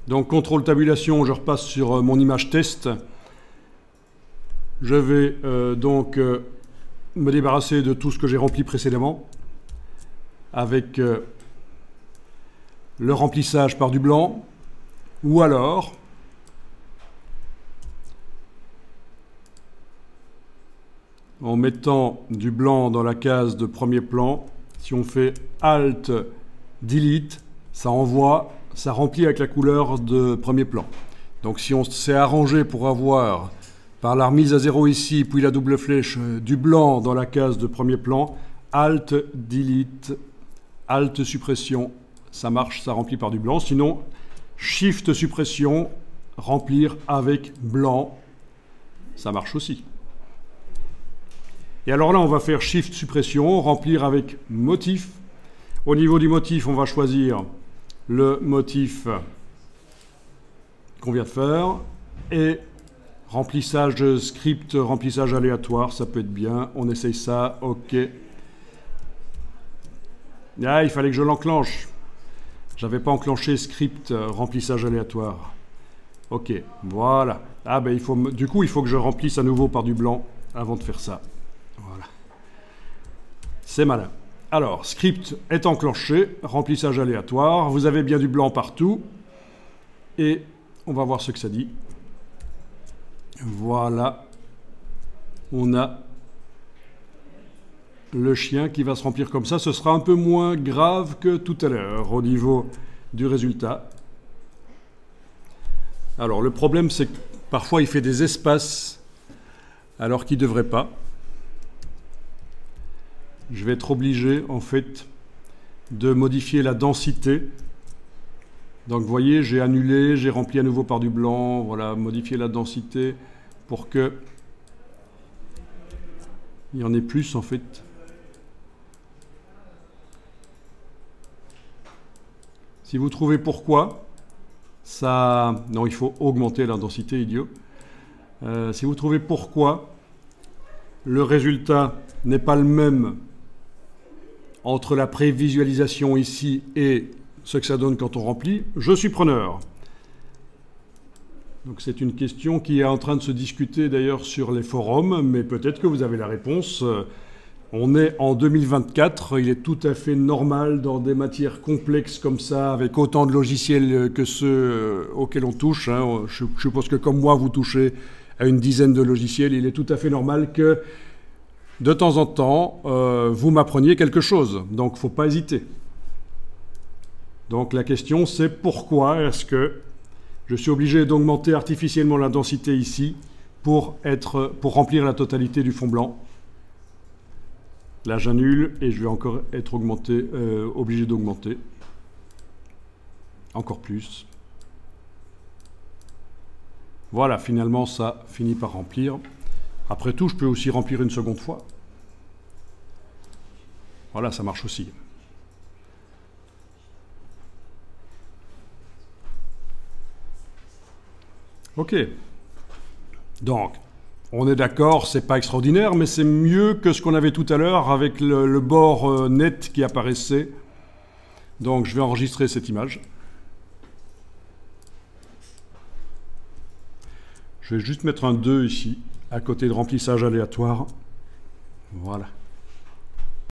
Donc contrôle tabulation, je repasse sur mon image test. Je vais me débarrasser de tout ce que j'ai rempli précédemment avec le remplissage par du blanc, ou alors en mettant du blanc dans la case de premier plan. Si on fait Alt Delete, ça envoie, ça remplit avec la couleur de premier plan. Donc si on s'est arrangé pour avoir, par la remise à 0 ici, puis la double flèche, du blanc dans la case de premier plan, Alt Delete, Alt suppression, ça marche, ça remplit par du blanc. Sinon, Shift suppression, remplir avec blanc, ça marche aussi. Et alors là, on va faire Shift suppression, remplir avec motif. Au niveau du motif, on va choisir le motif qu'on vient de faire. Et remplissage script, remplissage aléatoire, ça peut être bien. On essaye ça, OK. Ah, il fallait que je l'enclenche. J'avais pas enclenché script, remplissage aléatoire. OK, voilà. Ah ben du coup, il faut que je remplisse à nouveau par du blanc avant de faire ça. Voilà. C'est malin. Alors, script est enclenché, remplissage aléatoire. Vous avez bien du blanc partout. Et on va voir ce que ça dit. Voilà. On a le chien qui va se remplir comme ça. Ce sera un peu moins grave que tout à l'heure au niveau du résultat. Alors, le problème, c'est que parfois, il fait des espaces alors qu'il ne devrait pas. Je vais être obligé, en fait, de modifier la densité. Donc, vous voyez, j'ai annulé, j'ai rempli à nouveau par du blanc. Voilà, modifier la densité pour que il y en ait plus, en fait. Si vous trouvez pourquoi, ça... Non, il faut augmenter la densité, idiot. Si vous trouvez pourquoi le résultat n'est pas le même entre la prévisualisation ici et ce que ça donne quand on remplit, je suis preneur. Donc c'est une question qui est en train de se discuter d'ailleurs sur les forums, mais peut-être que vous avez la réponse. On est en 2024, il est tout à fait normal dans des matières complexes comme ça, avec autant de logiciels que ceux auxquels on touche. Hein. Je suppose que comme moi, vous touchez à une dizaine de logiciels, il est tout à fait normal que de temps en temps, vous m'appreniez quelque chose. Donc, il ne faut pas hésiter. Donc, la question, c'est pourquoi est-ce que je suis obligé d'augmenter artificiellement la densité ici pour remplir la totalité du fond blanc. Là, j'annule et je vais encore être obligé d'augmenter. Encore plus. Voilà, finalement, ça finit par remplir. Après tout, je peux aussi remplir une seconde fois. Voilà, ça marche aussi. OK. Donc, on est d'accord, c'est pas extraordinaire, mais c'est mieux que ce qu'on avait tout à l'heure avec le bord net qui apparaissait. Donc, je vais enregistrer cette image. Je vais juste mettre un 2 ici, à côté de remplissage aléatoire. Voilà.